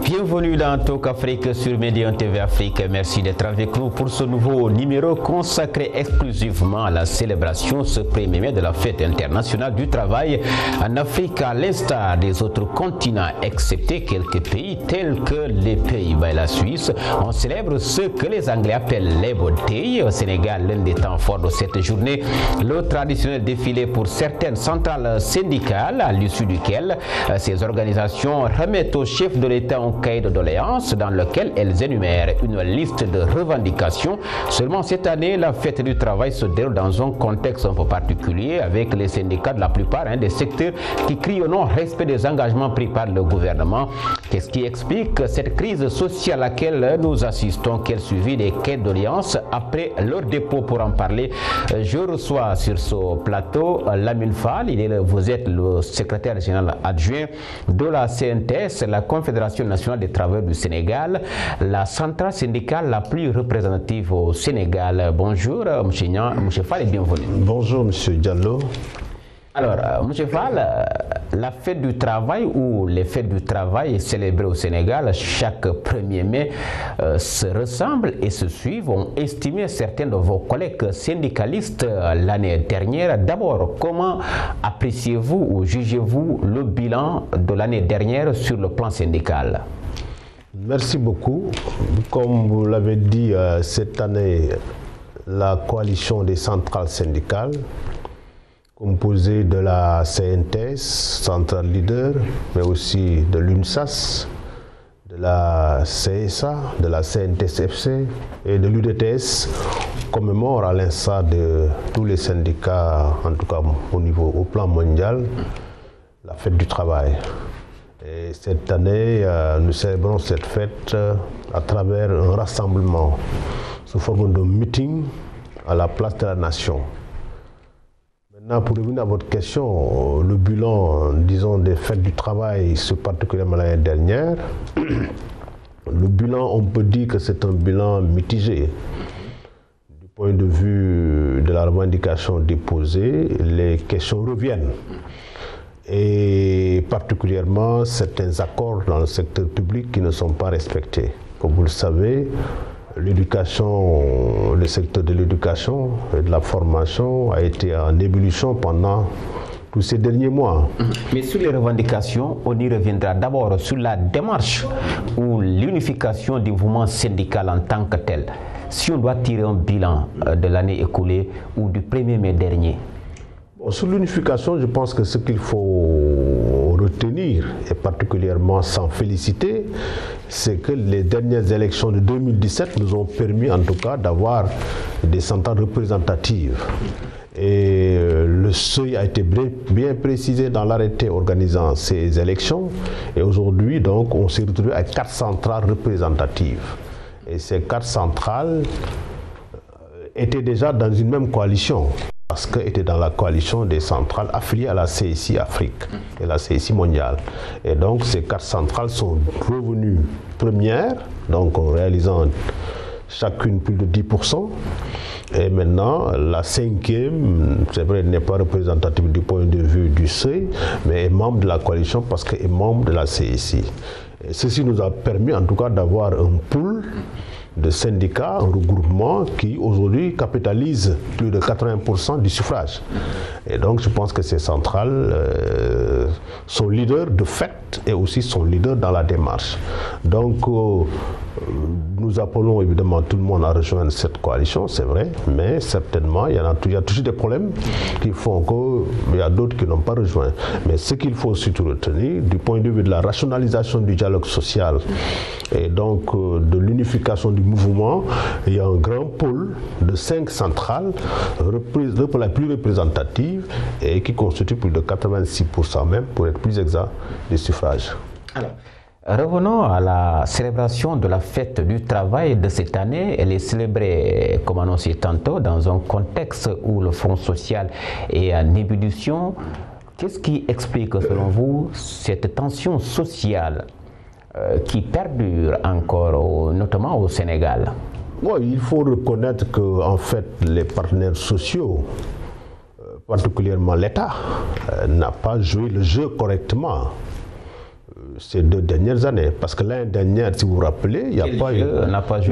Bienvenue dans Talk Afrique sur Médian TV Afrique. Merci d'être avec nous pour ce nouveau numéro consacré exclusivement à la célébration ce 1er mai de la fête internationale du travail en Afrique, à l'instar des autres continents, excepté quelques pays tels que les Pays-Bas et la Suisse. On célèbre ce que les Anglais appellent Labour Day. Au Sénégal, l'un des temps forts de cette journée, le traditionnel défilé pour certaines centrales syndicales, à l'issue duquel ces organisations remettent au chef de l'État un cahier de doléances dans lequel elles énumèrent une liste de revendications. Seulement cette année, la fête du travail se déroule dans un contexte un peu particulier avec les syndicats de la plupart des secteurs qui crient au non-respect des engagements pris par le gouvernement. Qu'est-ce qui explique cette crise sociale à laquelle nous assistons? Quel suivi des cahiers de doléances après leur dépôt? Pour en parler, je reçois sur ce plateau Lamine Fall. Vous êtes le secrétaire général adjoint de la CNTS, la Confédération nationale des travailleurs du Sénégal, la centrale syndicale la plus représentative au Sénégal. Bonjour, M. Fall, et bienvenue. Bonjour, M. Diallo. Alors, M. Fall, la fête du travail ou les fêtes du travail célébrées au Sénégal chaque 1er mai se ressemblent et se suivent, ont estimé certains de vos collègues syndicalistes l'année dernière. D'abord, comment appréciez-vous ou jugez-vous le bilan de l'année dernière sur le plan syndical? Merci beaucoup. Comme vous l'avez dit, cette année, la coalition des centrales syndicales, composée de la CNTS, Central Leader, mais aussi de l'UNSAS, de la CSA, de la CNTS-FC et de l'UDTS, commémore à l'instar de tous les syndicats, en tout cas au plan mondial, la fête du travail. Et cette année, nous célébrons cette fête à travers un rassemblement sous forme de meeting à la place de la Nation. Maintenant, pour revenir à votre question, le bilan, disons, des fêtes du travail, ce particulièrement l'année dernière, le bilan, on peut dire que c'est un bilan mitigé. Du point de vue de la revendication déposée, les questions reviennent. Et particulièrement certains accords dans le secteur public qui ne sont pas respectés. Comme vous le savez, l'éducation, le secteur de l'éducation et de la formation a été en ébullition pendant tous ces derniers mois. Mais sur les revendications, on y reviendra. D'abord sur la démarche ou l'unification du mouvement syndical en tant que tel. Si on doit tirer un bilan de l'année écoulée ou du 1er mai dernier. Sur l'unification, je pense que ce qu'il faut retenir, et particulièrement s'en féliciter, c'est que les dernières élections de 2017 nous ont permis en tout cas d'avoir des centrales représentatives. Et le seuil a été bien précisé dans l'arrêté organisant ces élections. Et aujourd'hui, donc, on s'est retrouvé à 4 centrales représentatives. Et ces 4 centrales étaient déjà dans une même coalition, parce qu'elle était dans la coalition des centrales affiliées à la CSI Afrique et la CSI mondiale. Et donc ces 4 centrales sont revenues premières, donc en réalisant chacune plus de 10%. Et maintenant, la 5e, c'est vrai, n'est pas représentative du point de vue du seuil, mais est membre de la coalition parce qu'elle est membre de la CSI. Et ceci nous a permis en tout cas d'avoir un pool de syndicats, un regroupement qui aujourd'hui capitalise plus de 80% du suffrage. Et donc je pense que ces centrales sont leaders de fait et aussi sont leaders dans la démarche. Donc nous appelons évidemment tout le monde à rejoindre cette coalition, c'est vrai, mais certainement il y a toujours des problèmes qui font qu'il y a d'autres qui n'ont pas rejoint. Mais ce qu'il faut surtout retenir, du point de vue de la rationalisation du dialogue social et donc de l'unification du mouvement, il y a un grand pôle de 5 centrales, la plus représentative et qui constitue plus de 86% même, pour être plus exact, des suffrages. Alors, revenons à la célébration de la fête du travail de cette année. Elle est célébrée, comme annoncé tantôt, dans un contexte où le Front social est en ébullition. Qu'est-ce qui explique, selon vous, cette tension sociale qui perdure encore, notamment au Sénégal. Bon, il faut reconnaître que en fait les partenaires sociaux, particulièrement l'État, n'a pas joué le jeu correctement ces 2 dernières années. Parce que l'année dernière, si vous vous rappelez, il n'y a pas eu...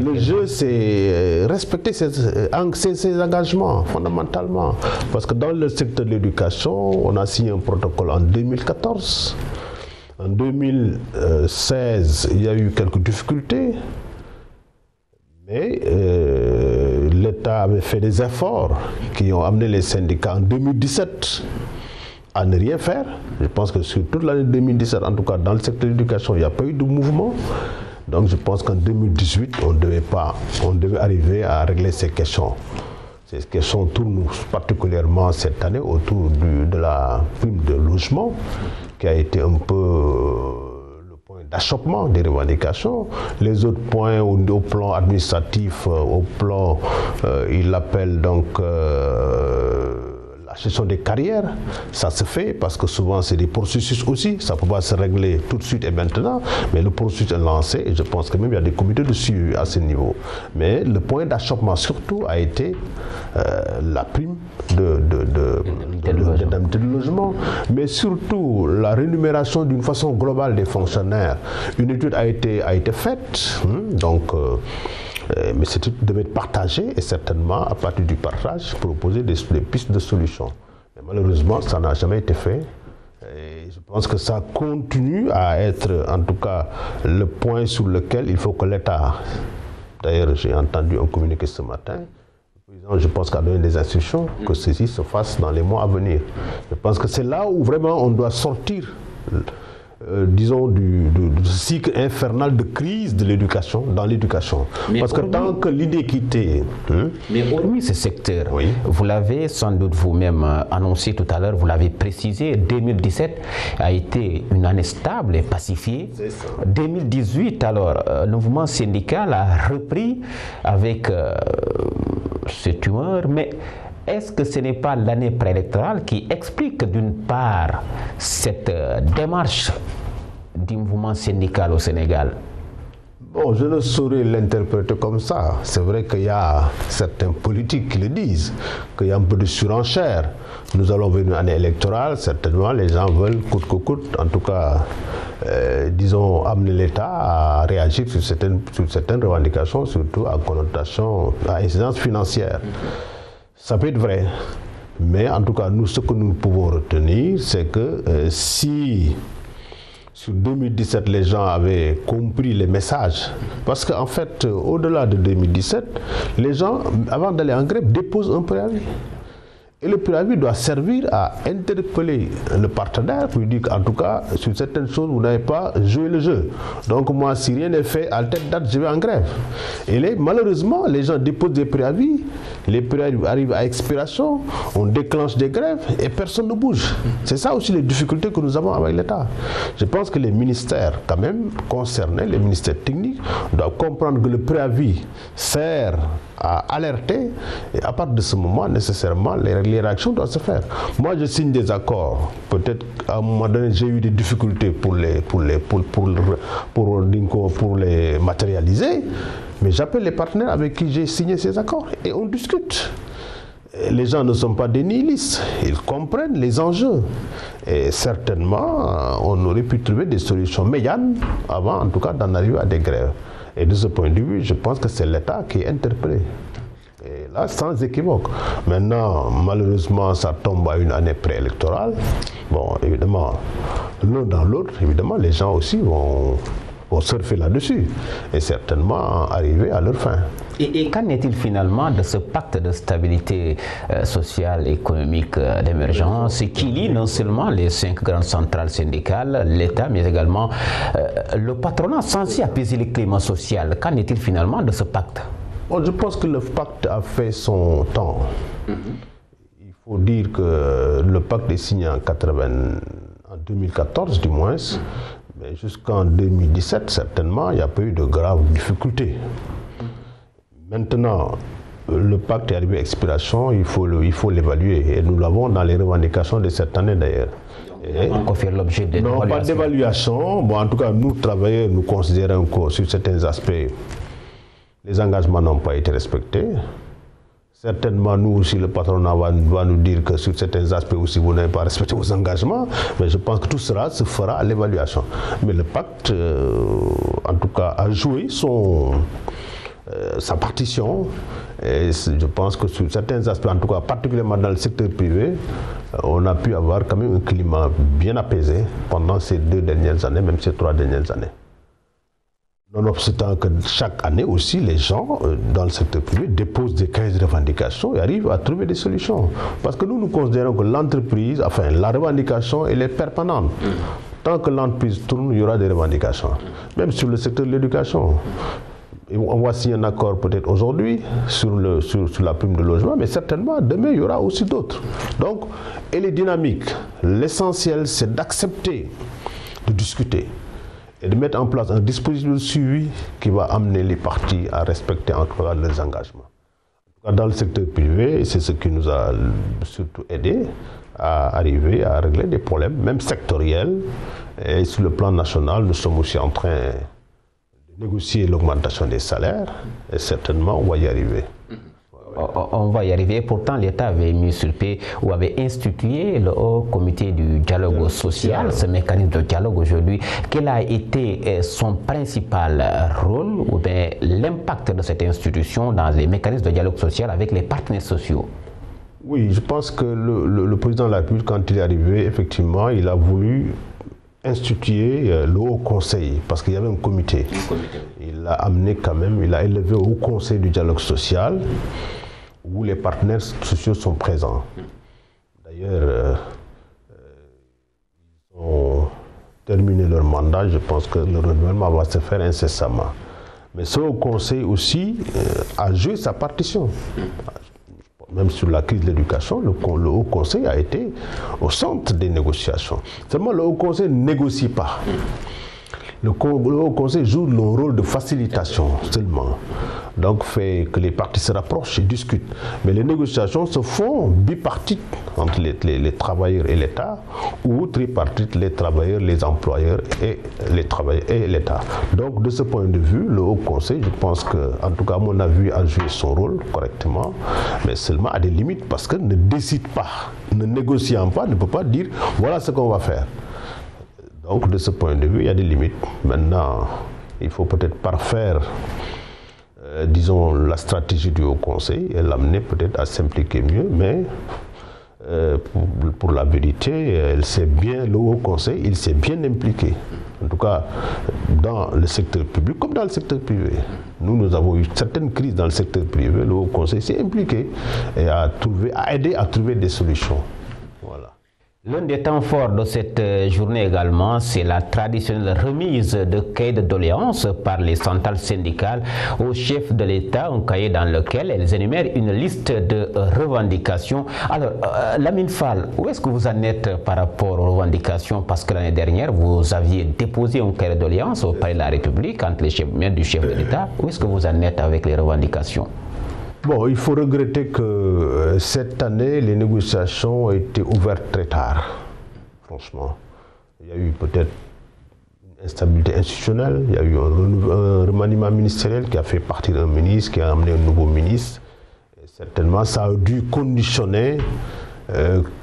Le jeu, c'est respecter ses engagements, fondamentalement. Parce que dans le secteur de l'éducation, on a signé un protocole en 2014. En 2016, il y a eu quelques difficultés. Mais l'État avait fait des efforts qui ont amené les syndicats en 2017 à ne rien faire. Je pense que sur toute l'année 2017, en tout cas dans le secteur de l'éducation, il n'y a pas eu de mouvement. Donc je pense qu'en 2018, on devait arriver à régler ces questions. Ces questions tournent particulièrement cette année autour de la prime de logement, qui a été un peu d'achoppement des revendications. Les autres points au plan administratif, au plan, il l'appelle donc la gestion des carrières, ça se fait parce que souvent c'est des processus aussi, ça ne peut pas se régler tout de suite et maintenant, mais le processus est lancé et je pense que même il y a des comités de suivi à ce niveau. Mais le point d'achoppement surtout a été la prime d'indemnité de logement, mais surtout la rémunération d'une façon globale des fonctionnaires. Une étude a été faite, mais cette étude devait être partagée et certainement à partir du partage proposer des pistes de solutions. Mais malheureusement, ça n'a jamais été fait. Et je pense que ça continue à être en tout cas le point sur lequel il faut que l'État, d'ailleurs j'ai entendu un communiqué ce matin, je pense qu'à donner des instructions que ceci se fasse dans les mois à venir. Je pense que c'est là où vraiment on doit sortir disons, du cycle infernal de crise de l'éducation, dans l'éducation. Parce que tant que l'inéquité... Mais hormis ce secteur, oui, vous l'avez sans doute vous-même annoncé tout à l'heure, vous l'avez précisé, 2017 a été une année stable et pacifiée. 2018, alors, le mouvement syndical a repris avec cette humeur, mais... Est-ce que ce n'est pas l'année préélectorale qui explique d'une part cette démarche du mouvement syndical au Sénégal? Bon, je ne saurais l'interpréter comme ça. C'est vrai qu'il y a certains politiques qui le disent, qu'il y a un peu de surenchère. Nous allons vers une année électorale, certainement les gens veulent coûte que coûte, en tout cas, disons, amener l'État à réagir sur certaines revendications, surtout à connotation, à incidence financière. Ça peut être vrai, mais en tout cas, nous, ce que nous pouvons retenir, c'est que si sur 2017, les gens avaient compris les messages, parce qu'en fait, au-delà de 2017, les gens, avant d'aller en grève, déposent un préavis. Et le préavis doit servir à interpeller le partenaire pour lui dire qu'en tout cas, sur certaines choses, vous n'avez pas joué le jeu. Donc moi, si rien n'est fait, à telle date, je vais en grève. Et malheureusement, les gens déposent des préavis, les préavis arrivent à expiration, on déclenche des grèves et personne ne bouge. C'est ça aussi les difficultés que nous avons avec l'État. Je pense que les ministères, quand même, concernés, les ministères techniques, doivent comprendre que le préavis sert à alerter et à partir de ce moment, nécessairement, les réactions doivent se faire. Moi, je signe des accords. Peut-être qu'à un moment donné, j'ai eu des difficultés pour les matérialiser, mais j'appelle les partenaires avec qui j'ai signé ces accords et on discute. Les gens ne sont pas des nihilistes, ils comprennent les enjeux. Et certainement, on aurait pu trouver des solutions médianes avant, en tout cas, d'en arriver à des grèves. Et de ce point de vue, je pense que c'est l'État qui est interpellé. Et là, sans équivoque. Maintenant, malheureusement, ça tombe à une année préélectorale. Bon, évidemment, l'un dans l'autre, évidemment, les gens aussi vont surfer là-dessus et certainement arriver à leur fin. Et qu'en est-il finalement de ce pacte de stabilité sociale et économique d'émergence qui lie non seulement les 5 grandes centrales syndicales, l'État, mais également le patronat censé apaiser le climat social? Qu'en est-il finalement de ce pacte? Bon, je pense que le pacte a fait son temps. Il faut dire que le pacte est signé en 2014 du moins, mais jusqu'en 2017, certainement, il n'y a pas eu de graves difficultés. Maintenant, le pacte est arrivé à expiration, il faut l'évaluer. Et nous l'avons dans les revendications de cette année d'ailleurs. On fait l'objet de non, pas d'évaluation. Bon, en tout cas, nous, travailleurs, nous considérons que sur certains aspects, les engagements n'ont pas été respectés. Certainement, nous aussi, le patronat va nous dire que sur certains aspects aussi, vous n'avez pas respecté vos engagements. Mais je pense que tout cela se fera à l'évaluation. Mais le pacte, en tout cas, a joué sa partition. Et je pense que sur certains aspects, en tout cas particulièrement dans le secteur privé, on a pu avoir quand même un climat bien apaisé pendant ces 2 dernières années, même ces 3 dernières années. Nonobstant que chaque année aussi, les gens dans le secteur privé déposent des cahiers de revendications et arrivent à trouver des solutions. Parce que nous considérons que l'entreprise, enfin la revendication, elle est permanente. Tant que l'entreprise tourne, il y aura des revendications. Même sur le secteur de l'éducation. On va signer un accord peut-être aujourd'hui sur la prime de logement, mais certainement demain il y aura aussi d'autres. Donc, elle est dynamique. L'essentiel, c'est d'accepter de discuter et de mettre en place un dispositif de suivi qui va amener les parties à respecter en tout cas leurs engagements. Dans le secteur privé, c'est ce qui nous a surtout aidé à arriver à régler des problèmes, même sectoriels. Et sur le plan national, nous sommes aussi en train négocier l'augmentation des salaires et certainement on va y arriver. On va y arriver. Pourtant, l'État avait mis sur pied ou avait institué le haut comité du dialogue social, ce mécanisme de dialogue aujourd'hui. Quel a été son principal rôle ou bien l'impact de cette institution dans les mécanismes de dialogue social avec les partenaires sociaux? Oui, je pense que le président de la République, quand il est arrivé, effectivement, il a voulu instituer le Haut Conseil, parce qu'il y avait un comité. Il l'a amené quand même, il a élevé au Haut Conseil du dialogue social, où les partenaires sociaux sont présents. D'ailleurs, ils ont terminé leur mandat, je pense que le renouvellement va se faire incessamment. Mais ce Haut Conseil aussi a joué sa partition. Même sur la crise de l'éducation, le Haut Conseil a été au centre des négociations. Seulement, le Haut Conseil ne négocie pas. Le Haut Conseil joue le rôle de facilitation seulement. Donc, fait que les parties se rapprochent et discutent. Mais les négociations se font bipartites entre les travailleurs et l'État, ou tripartites, les travailleurs, les employeurs et les travailleurs et l'État. Donc, de ce point de vue, le Haut Conseil, je pense que, en tout cas, à mon avis, a joué son rôle correctement, mais seulement à des limites, parce que ne décide pas, ne négociant pas, ne peut pas dire voilà ce qu'on va faire. Donc, de ce point de vue, il y a des limites. Maintenant, il faut peut-être parfaire, disons, la stratégie du Haut Conseil et l'amener peut-être à s'impliquer mieux, mais pour la vérité, le Haut Conseil, il s'est bien impliqué. En tout cas, dans le secteur public comme dans le secteur privé. Nous avons eu certaines crises dans le secteur privé, le Haut Conseil s'est impliqué et a aidé à trouver des solutions. Voilà. L'un des temps forts de cette journée également, c'est la traditionnelle remise de cahiers de doléances par les centrales syndicales au chef de l'État, un cahier dans lequel elles énumèrent une liste de revendications. Alors, Lamine Fall, où est-ce que vous en êtes par rapport aux revendications? Parce que l'année dernière, vous aviez déposé un cahier de doléances au Palais de la République entre les chefs du chef de l'État. Où est-ce que vous en êtes avec les revendications? Bon, il faut regretter que cette année, les négociations ont été ouvertes très tard, franchement. Il y a eu peut-être une instabilité institutionnelle, il y a eu un remaniement ministériel qui a fait partir un ministre, qui a amené un nouveau ministre. Et certainement, ça a dû conditionner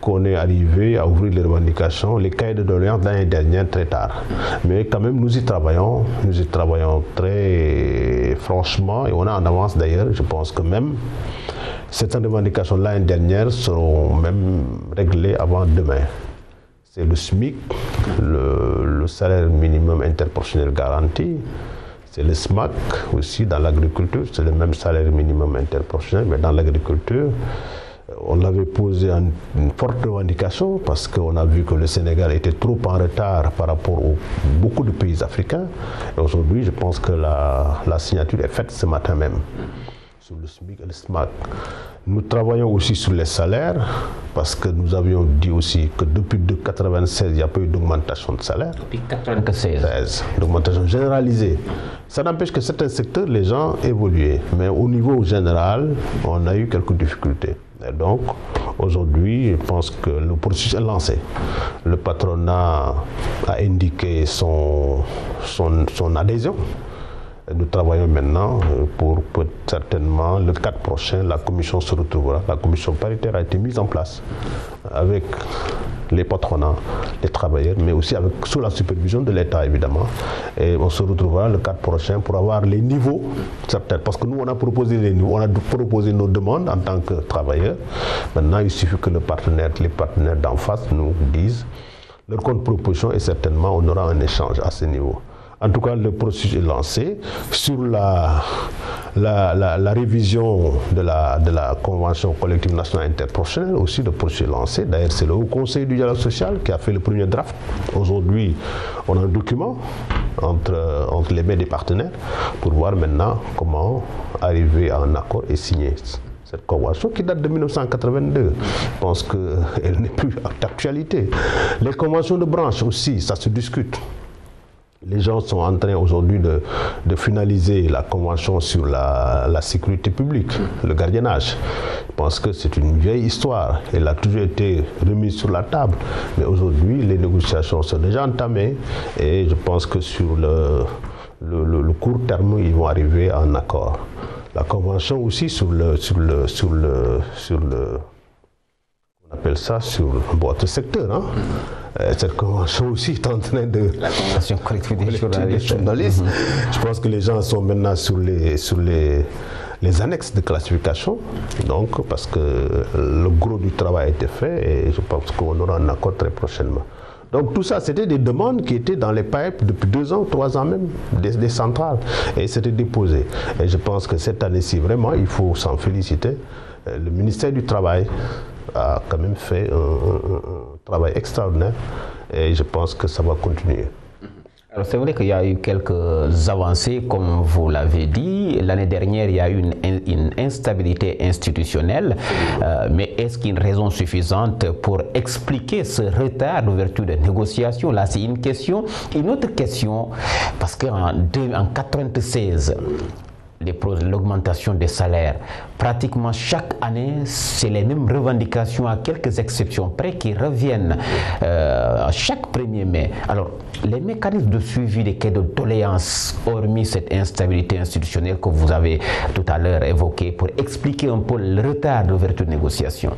qu'on est arrivé à ouvrir les revendications, les cahiers de doléances l'année dernière très tard. Mais quand même, nous y travaillons très franchement et on est en avance d'ailleurs. Je pense que même certaines revendications l'année dernière seront même réglées avant demain. C'est le SMIC, le salaire minimum interprofessionnel garanti. C'est le SMAC aussi dans l'agriculture, c'est le même salaire minimum interprofessionnel, mais dans l'agriculture, on avait posé une forte revendication parce qu'on a vu que le Sénégal était trop en retard par rapport à beaucoup de pays africains. Et aujourd'hui, je pense que la signature est faite ce matin même sur le SMIC et le SMAC. Nous travaillons aussi sur les salaires parce que nous avions dit aussi que depuis 1996, il n'y a pas eu d'augmentation de salaire. Depuis 1996. D'augmentation généralisée. Ça n'empêche que certains secteurs, les gens évoluaient. Mais au niveau général, on a eu quelques difficultés. Et donc, aujourd'hui, je pense que le processus est lancé. Le patronat a indiqué son adhésion. Nous travaillons maintenant pour certainement le 4 prochain, la commission se retrouvera. La commission paritaire a été mise en place avec les patronats, les travailleurs, mais aussi sous la supervision de l'État, évidemment. Et on se retrouvera le 4 prochain pour avoir les niveaux certains. Parce que nous, on a proposé les niveaux, on a proposé nos demandes en tant que travailleurs. Maintenant, il suffit que les partenaires d'en face nous disent leur contre-proposition et certainement on aura un échange à ce niveau. En tout cas, le processus est lancé. Sur la révision de la Convention collective nationale interprofessionnelle, aussi le processus est lancé. D'ailleurs, c'est le Haut Conseil du dialogue social qui a fait le premier draft. Aujourd'hui, on a un document entre les mains des partenaires pour voir maintenant comment arriver à un accord et signer cette convention qui date de 1982. Je pense qu'elle n'est plus d'actualité. Les conventions de branche aussi, ça se discute. Les gens sont en train aujourd'hui de finaliser la convention sur la sécurité publique, le gardiennage. Je pense que c'est une vieille histoire. Elle a toujours été remise sur la table. Mais aujourd'hui, les négociations sont déjà entamées et je pense que sur le court terme, ils vont arriver à un accord. La convention aussi sur le on appelle ça sur votre secteur, hein? Cette convention aussi est en train de... La convention collective des journalistes. Je pense que les gens sont maintenant sur les annexes de classification, donc parce que le gros du travail a été fait et je pense qu'on aura un accord très prochainement. Donc tout ça, c'était des demandes qui étaient dans les pipes depuis 2 ans, 3 ans même, des centrales, et c'était déposé. Et je pense que cette année-ci, vraiment, il faut s'en féliciter. Le ministère du Travail a quand même fait un travail extraordinaire et je pense que ça va continuer. Alors c'est vrai qu'il y a eu quelques avancées, comme vous l'avez dit. L'année dernière, il y a eu une instabilité institutionnelle, mais est-ce qu'il y a une raison suffisante pour expliquer ce retard d'ouverture de négociations? Là, c'est une question. Une autre question, parce qu'en 1996, l'augmentation des salaires, pratiquement chaque année, c'est les mêmes revendications à quelques exceptions près qui reviennent à chaque 1er mai. Alors, les mécanismes de suivi des quais de doléances, hormis cette instabilité institutionnelle que vous avez tout à l'heure évoquée, pour expliquer un peu le retard d'ouverture de négociations.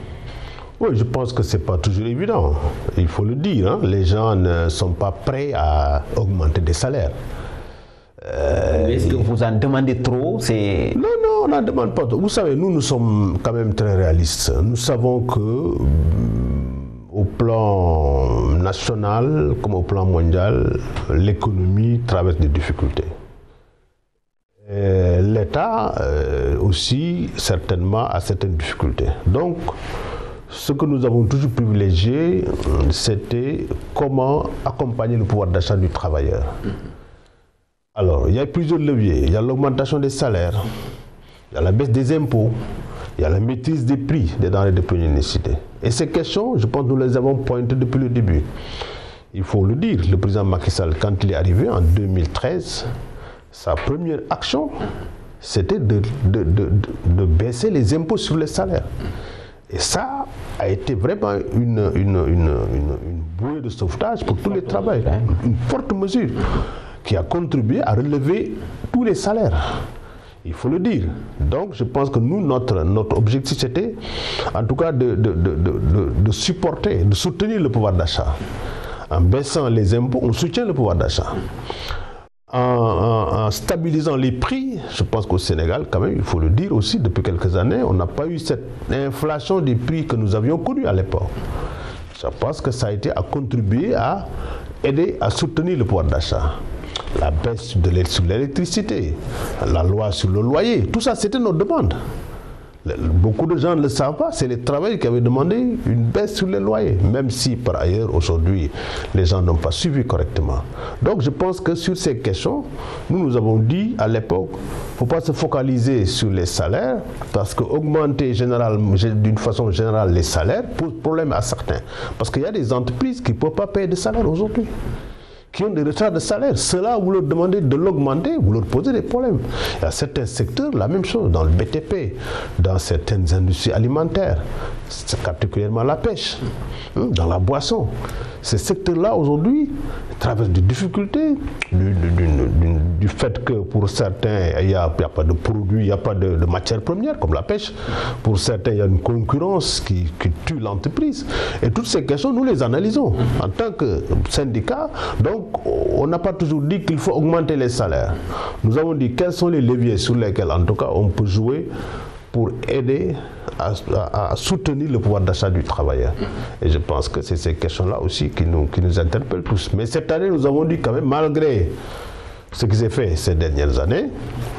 Oui, je pense que ce n'est pas toujours évident, il faut le dire, hein. Les gens ne sont pas prêts à augmenter des salaires. Est-ce que vous en demandez trop? Non, on n'en demande pas trop. Vous savez, nous sommes quand même très réalistes. Nous savons que au plan national comme au plan mondial, l'économie traverse des difficultés. L'État aussi, certainement, a certaines difficultés. Donc, ce que nous avons toujours privilégié, c'était comment accompagner le pouvoir d'achat du travailleur. Alors, il y a plusieurs leviers. Il y a l'augmentation des salaires, il y a la baisse des impôts, il y a la maîtrise des prix des denrées de première nécessité. Et ces questions, je pense que nous les avons pointées depuis le début. Il faut le dire, le président Macky Sall, quand il est arrivé en 2013, sa première action, c'était de baisser les impôts sur les salaires. Et ça a été vraiment une bouée de sauvetage pour tous les travailleurs, une forte mesure qui a contribué à relever tous les salaires. Il faut le dire. Donc je pense que nous, notre objectif c'était en tout cas de supporter, de soutenir le pouvoir d'achat. En baissant les impôts, on soutient le pouvoir d'achat. En stabilisant les prix, je pense qu'au Sénégal, quand même, il faut le dire aussi, depuis quelques années, on n'a pas eu cette inflation des prix que nous avions connue à l'époque. Je pense que ça a été à contribuer à aider à soutenir le pouvoir d'achat. La baisse sur l'électricité, la loi sur le loyer, tout ça c'était nos demandes. Beaucoup de gens ne le savent pas, c'est les travailleurs qui avaient demandé une baisse sur les loyers, même si par ailleurs aujourd'hui les gens n'ont pas suivi correctement. Donc je pense que sur ces questions, nous avons dit à l'époque, il ne faut pas se focaliser sur les salaires, parce qu'augmenter d'une façon générale les salaires pose problème à certains. Parce qu'il y a des entreprises qui ne peuvent pas payer de salaire aujourd'hui. qui ont des retards de salaire. Ceux-là, vous leur demandez de l'augmenter, vous leur posez des problèmes. Il y a certains secteurs, la même chose, dans le BTP, dans certaines industries alimentaires, c'est particulièrement la pêche, dans la boisson. Ces secteurs-là, aujourd'hui, traversent des difficultés du fait que pour certains, il n'y a pas de produits, il n'y a pas de matières premières, comme la pêche. Pour certains, il y a une concurrence qui tue l'entreprise. Et toutes ces questions, nous les analysons en tant que syndicat. Donc, on n'a pas toujours dit qu'il faut augmenter les salaires. Nous avons dit quels sont les leviers sur lesquels, en tout cas, on peut jouer pour aider à soutenir le pouvoir d'achat du travailleur. Et je pense que c'est ces questions-là aussi qui nous interpellent tous. Mais cette année, nous avons dit quand même, malgré ce qui s'est fait ces dernières années,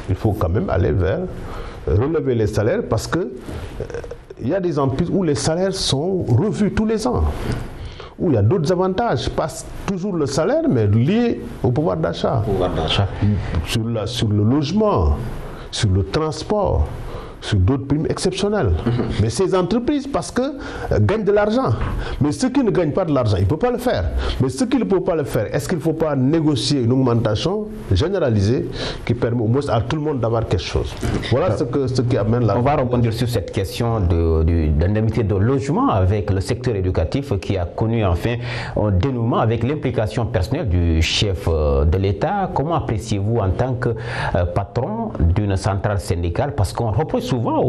il faut quand même aller vers relever les salaires parce que il y a des entreprises où les salaires sont revus tous les ans, où il y a d'autres avantages, pas toujours le salaire, mais liés au pouvoir d'achat. Sur le logement, sur le transport, sur d'autres primes exceptionnelles. Mais ces entreprises, parce que gagnent de l'argent. Mais ceux qui ne gagnent pas de l'argent, ils ne peuvent pas le faire. Mais ceux qui ne peuvent pas le faire, est-ce qu'il ne faut pas négocier une augmentation généralisée qui permet au moins à tout le monde d'avoir quelque chose? Voilà ce qui amène la... On va rebondir sur cette question d'indemnité de logement avec le secteur éducatif qui a connu enfin un dénouement avec l'implication personnelle du chef de l'État. Comment appréciez-vous en tant que patron d'une centrale syndicale? Parce qu'on reproche souvent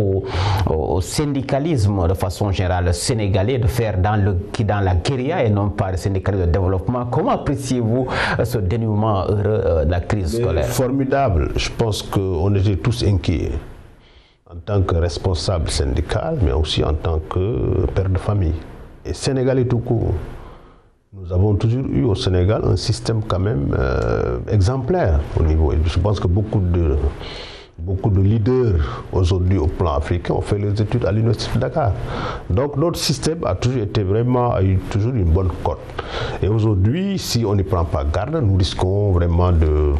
au syndicalisme de façon générale sénégalais de faire dans la guérilla et non pas le syndicalisme de développement. Comment appréciez-vous ce dénouement heureux de la crise scolaire? Formidable. Je pense qu'on était tous inquiets en tant que responsable syndical, mais aussi en tant que père de famille. Et sénégalais tout court. Nous avons toujours eu au Sénégal un système quand même exemplaire au niveau. Je pense que beaucoup de leaders aujourd'hui au plan africain ont fait les études à l'université de Dakar. Donc notre système a eu toujours une bonne cote. Et aujourd'hui, si on n'y prend pas garde, nous risquons vraiment de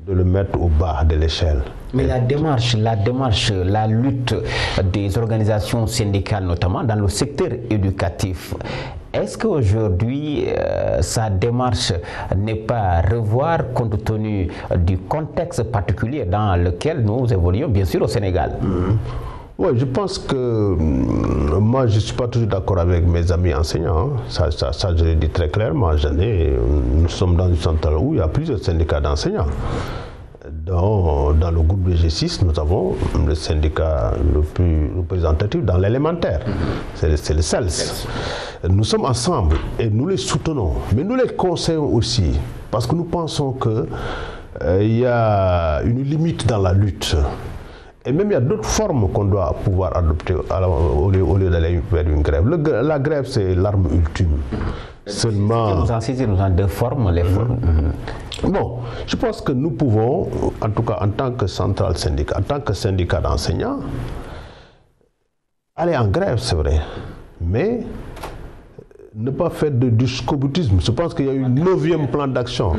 le mettre au bas de l'échelle. Mais la démarche, la lutte des organisations syndicales, notamment dans le secteur éducatif, est-ce qu'aujourd'hui, sa démarche n'est pas à revoir compte tenu du contexte particulier dans lequel nous évoluons, bien sûr, au Sénégal? Oui, je pense que moi, je ne suis pas toujours d'accord avec mes amis enseignants. Ça, je le dis très clairement. Nous sommes dans une centrale où il y a plusieurs syndicats d'enseignants. Dans le groupe de G6, nous avons le syndicat le plus représentatif dans l'élémentaire. C'est le CELS. Nous sommes ensemble et nous les soutenons, mais nous les conseillons aussi, parce que nous pensons qu'il y a une limite dans la lutte. Et même il y a d'autres formes qu'on doit pouvoir adopter au lieu d'aller vers une grève. La grève, c'est l'arme ultime. Seulement... Nous en deux formes, les formes. Bon, je pense que nous pouvons, en tout cas en tant que centrale syndicale, en tant que syndicat d'enseignants, aller en grève, c'est vrai, mais ne pas faire du scobutisme. Je pense qu'il y a eu un 9e plan d'action.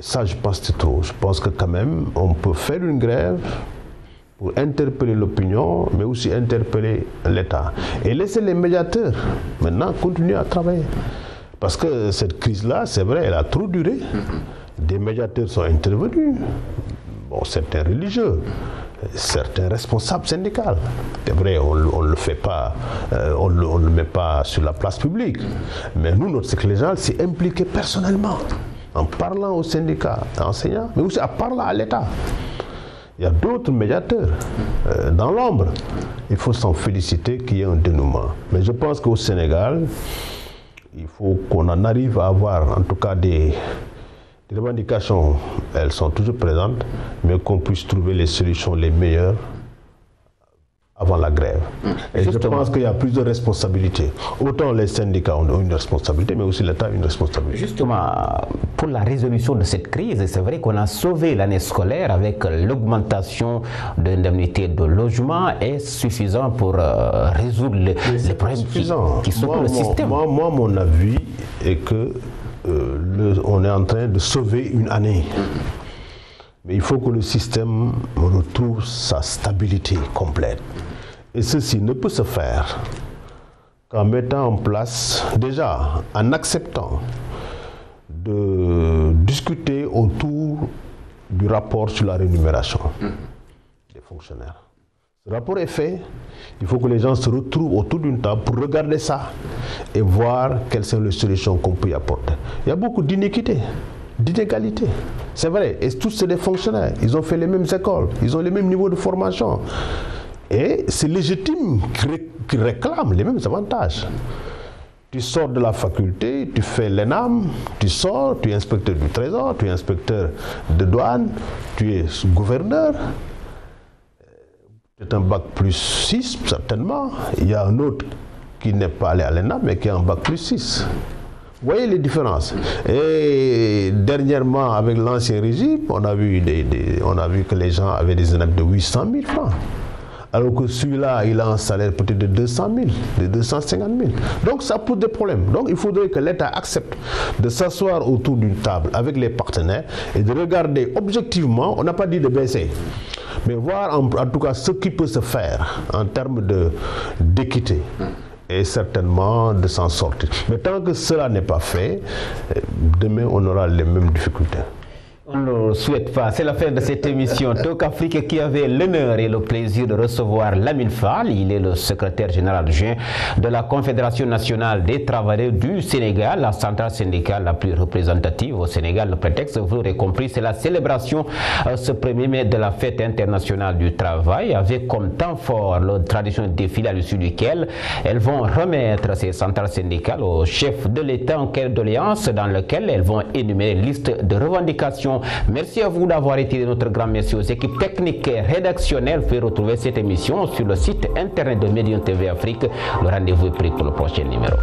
Ça, je pense que c'est trop. Je pense que quand même, on peut faire une grève pour interpeller l'opinion, mais aussi interpeller l'État. Et laisser les médiateurs, maintenant, continuer à travailler. Parce que cette crise-là, c'est vrai, elle a trop duré. Des médiateurs sont intervenus. Bon, certains religieux, certains responsables syndicaux. C'est vrai, on ne le fait pas, on le met pas sur la place publique. Mais nous, notre secrétaire général s'est impliqué personnellement en parlant aux syndicats enseignants, mais aussi en parlant à l'État. Il y a d'autres médiateurs dans l'ombre. Il faut s'en féliciter qu'il y ait un dénouement. Mais je pense qu'au Sénégal, il faut qu'on en arrive à avoir en tout cas des revendications. Elles sont toujours présentes, mais qu'on puisse trouver les solutions les meilleures avant la grève. Et je pense qu'il y a plusieurs responsabilités. Autant les syndicats ont une responsabilité, mais aussi l'État a une responsabilité. Justement, pour la résolution de cette crise, c'est vrai qu'on a sauvé l'année scolaire avec l'augmentation de l'indemnité de logement. Est-ce suffisant pour résoudre les problèmes qui secouent le système? Moi, mon avis est que on est en train de sauver une année. Mais il faut que le système retrouve sa stabilité complète. Et ceci ne peut se faire qu'en mettant en place, déjà, en acceptant de discuter autour du rapport sur la rémunération des fonctionnaires. Ce rapport est fait, il faut que les gens se retrouvent autour d'une table pour regarder ça et voir quelles sont les solutions qu'on peut y apporter. Il y a beaucoup d'inéquité, d'inégalité. C'est vrai, et tous c'est des fonctionnaires, ils ont fait les mêmes écoles, ils ont les mêmes niveaux de formation. Et c'est légitime qu'ils réclament les mêmes avantages. Tu sors de la faculté, tu fais l'ENAM, tu sors, tu es inspecteur du trésor, tu es inspecteur de douane, tu es gouverneur. Tu as un bac plus 6, certainement. Il y a un autre qui n'est pas allé à l'ENAM, mais qui a un bac plus 6. Vous voyez les différences. Et dernièrement, avec l'ancien régime, on a vu que les gens avaient des énarques de 800 000 francs. Alors que celui-là, il a un salaire peut-être de 200 000, de 250 000. Donc ça pose des problèmes. Donc il faudrait que l'État accepte de s'asseoir autour d'une table avec les partenaires et de regarder objectivement, on n'a pas dit de baisser, mais voir en tout cas ce qui peut se faire en termes d'équité. Et certainement de s'en sortir. Mais tant que cela n'est pas fait, demain on aura les mêmes difficultés. On ne le souhaite pas. C'est la fin de cette émission Talk Afrique qui avait l'honneur et le plaisir de recevoir Lamine Fall. Il est le secrétaire général adjoint de la Confédération nationale des travailleurs du Sénégal, la centrale syndicale la plus représentative au Sénégal. Le prétexte, vous l'aurez compris, c'est la célébration ce 1er mai de la fête internationale du travail, avec comme temps fort le traditionnel défilé à l'issue duquel elles vont remettre ces centrales syndicales au chef de l'État en quelle doléance, dans lequel elles vont énumérer une liste de revendications. Merci à vous d'avoir été de notre grand merci aux équipes techniques et rédactionnelles. Vous pouvez retrouver cette émission sur le site internet de Medion TV Afrique. Le rendez-vous est pris pour le prochain numéro.